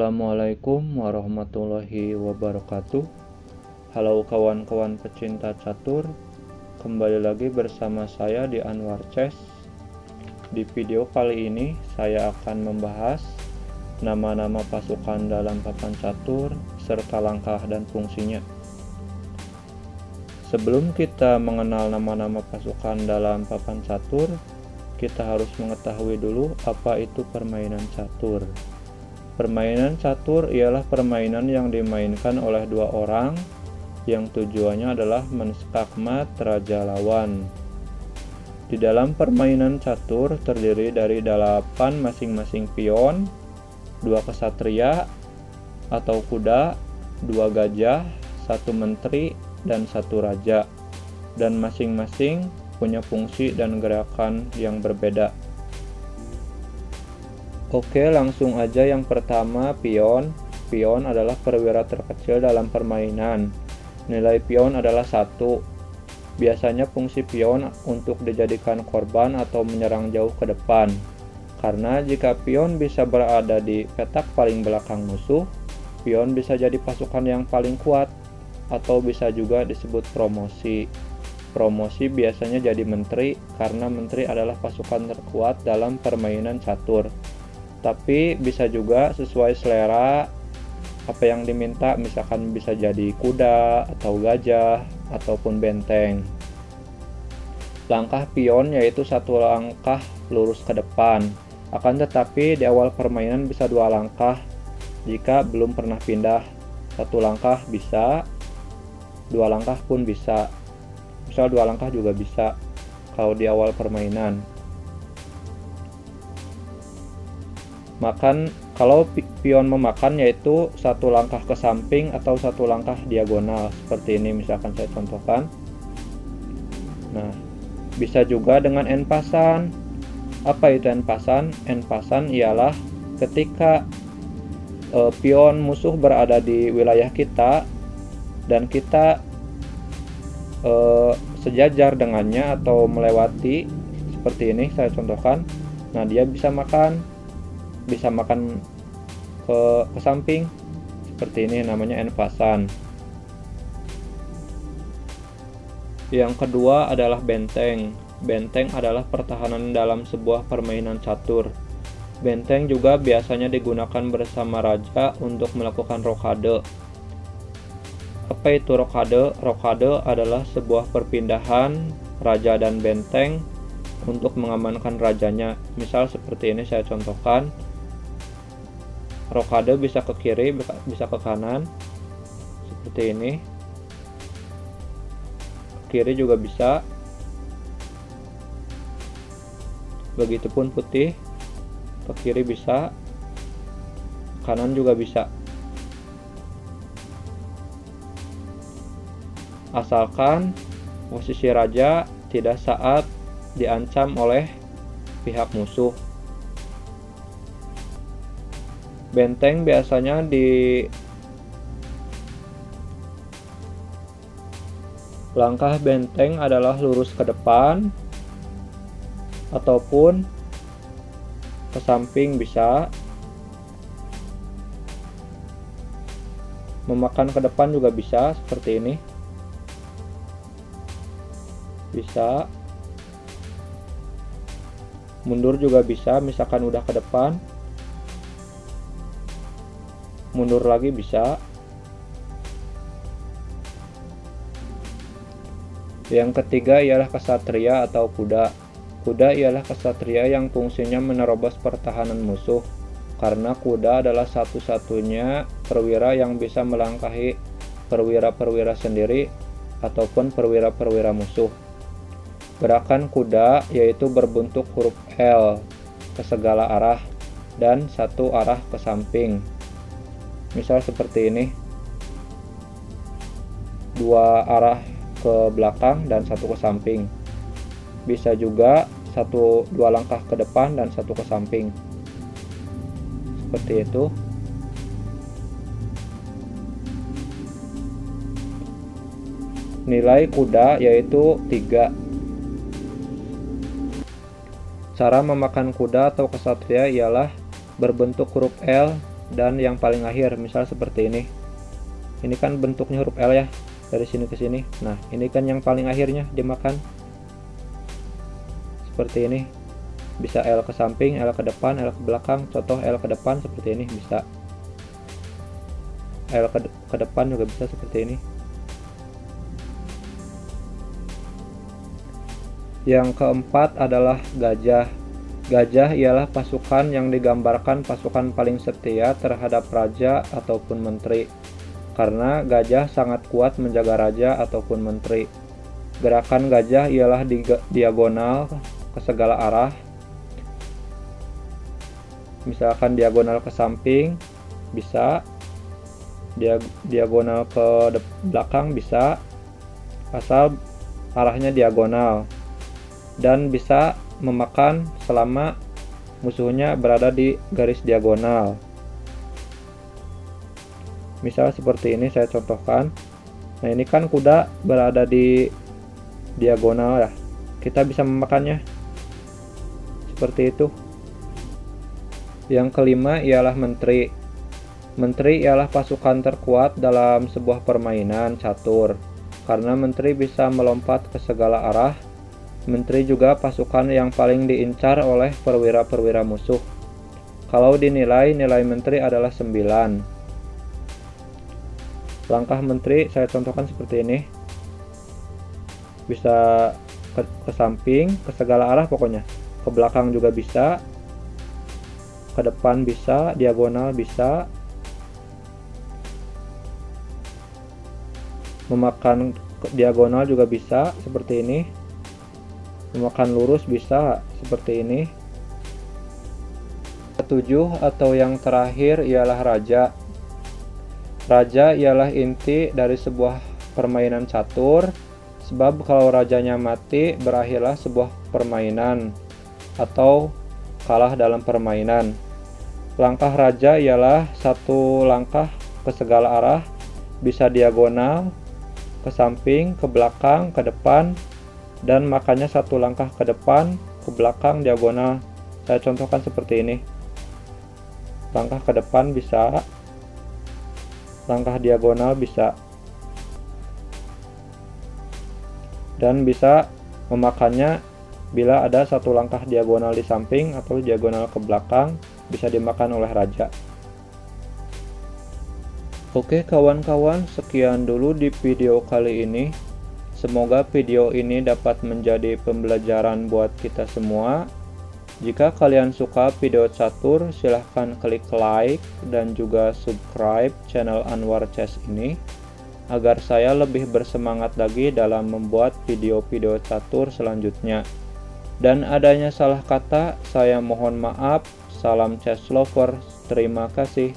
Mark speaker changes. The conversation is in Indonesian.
Speaker 1: Assalamualaikum warahmatullahi wabarakatuh. Halo kawan-kawan pecinta catur, kembali lagi bersama saya di Anwar Chess. Di video kali ini saya akan membahas nama-nama pasukan dalam papan catur serta langkah dan fungsinya. Sebelum kita mengenal nama-nama pasukan dalam papan catur, kita harus mengetahui dulu apa itu permainan catur. Permainan catur ialah permainan yang dimainkan oleh dua orang yang tujuannya adalah menskakmat raja lawan. Di dalam permainan catur terdiri dari 8 masing-masing pion, 2 kesatria atau kuda, 2 gajah, 1 menteri, dan 1 raja, dan masing-masing punya fungsi dan gerakan yang berbeda. Oke, langsung aja. Yang pertama, pion. Pion adalah perwira terkecil dalam permainan. Nilai pion adalah 1. Biasanya fungsi pion untuk dijadikan korban atau menyerang jauh ke depan. Karena jika pion bisa berada di petak paling belakang musuh, pion bisa jadi pasukan yang paling kuat, atau bisa juga disebut promosi. Promosi biasanya jadi menteri, karena menteri adalah pasukan terkuat dalam permainan catur. Tapi bisa juga sesuai selera apa yang diminta, misalkan bisa jadi kuda atau gajah ataupun benteng. Langkah pion yaitu 1 langkah lurus ke depan. Akan tetapi di awal permainan bisa 2 langkah jika belum pernah pindah. 1 langkah bisa, 2 langkah pun bisa. Misal 2 langkah juga bisa kalau di awal permainan. Makan, kalau pion memakan yaitu 1 langkah ke samping atau 1 langkah diagonal, seperti ini misalkan saya contohkan. Nah, bisa juga dengan en-pasan. Apa itu en-pasan? En-pasan ialah ketika pion musuh berada di wilayah kita dan kita sejajar dengannya atau melewati, seperti ini saya contohkan. Nah, dia bisa makan ke samping, seperti ini, namanya en-pasan. Yang kedua adalah benteng. Benteng adalah pertahanan dalam sebuah permainan catur. Benteng juga biasanya digunakan bersama raja untuk melakukan rokade. Apa itu rokade? Rokade adalah sebuah perpindahan raja dan benteng untuk mengamankan rajanya. Misal seperti ini saya contohkan. Rokade bisa ke kiri, bisa ke kanan, seperti ini. Kiri juga bisa. Begitupun putih, ke kiri bisa, kanan juga bisa. Asalkan posisi raja tidak saat diancam oleh pihak musuh. Benteng biasanya langkah benteng adalah lurus ke depan ataupun ke samping, bisa memakan ke depan juga bisa, seperti ini. Bisa mundur juga bisa, misalkan udah ke depan, mundur lagi bisa. Yang ketiga ialah kesatria atau kuda. Kuda ialah kesatria yang fungsinya menerobos pertahanan musuh, karena kuda adalah satu-satunya perwira yang bisa melangkahi perwira-perwira sendiri ataupun perwira-perwira musuh. Gerakan kuda yaitu berbentuk huruf L ke segala arah dan 1 arah ke samping. Misal seperti ini, 2 arah ke belakang dan 1 ke samping. Bisa juga 2 langkah ke depan dan 1 ke samping, seperti itu. Nilai kuda yaitu 3. Cara memakan kuda atau kesatria ialah berbentuk huruf L dan yang paling akhir, misal seperti ini. Ini kan bentuknya huruf L ya, dari sini ke sini. Nah, ini kan yang paling akhirnya dimakan. Seperti ini. Bisa L ke samping, L ke depan, L ke belakang. Contoh L ke depan seperti ini bisa. L ke depan juga bisa seperti ini. Yang keempat adalah gajah. Gajah ialah pasukan yang digambarkan pasukan paling setia terhadap raja ataupun menteri. Karena gajah sangat kuat menjaga raja ataupun menteri. Gerakan gajah ialah diagonal ke segala arah. Misalkan diagonal ke samping bisa, diagonal ke belakang bisa, asal arahnya diagonal. Dan bisa memakan selama musuhnya berada di garis diagonal. Misal seperti ini saya contohkan. Nah, ini kan kuda berada di diagonal ya. Kita bisa memakannya. Seperti itu. Yang kelima ialah menteri. Menteri ialah pasukan terkuat dalam sebuah permainan catur. Karena menteri bisa melompat ke segala arah. Menteri juga pasukan yang paling diincar oleh perwira-perwira musuh. Kalau dinilai, nilai menteri adalah 9. Langkah menteri saya contohkan seperti ini. Bisa ke samping, ke segala arah pokoknya. Ke belakang juga bisa. Ke depan bisa, diagonal bisa. Memakan diagonal juga bisa, seperti ini. Memakan lurus bisa seperti ini. Ketujuh atau yang terakhir ialah raja. Raja ialah inti dari sebuah permainan catur, sebab kalau rajanya mati berakhirlah sebuah permainan atau kalah dalam permainan. Langkah raja ialah satu langkah ke segala arah, bisa diagonal, ke samping, ke belakang, ke depan, dan makanya satu langkah ke depan, ke belakang, diagonal. Saya contohkan seperti ini. Langkah ke depan bisa, langkah diagonal bisa, dan bisa memakannya bila ada satu langkah diagonal di samping atau diagonal ke belakang, bisa dimakan oleh raja. Oke kawan-kawan, sekian dulu di video kali ini. Semoga video ini dapat menjadi pembelajaran buat kita semua. Jika kalian suka video catur, silahkan klik like dan juga subscribe channel Anwar Chess ini, agar saya lebih bersemangat lagi dalam membuat video-video catur selanjutnya. Dan adanya salah kata, saya mohon maaf. Salam chess lovers, terima kasih.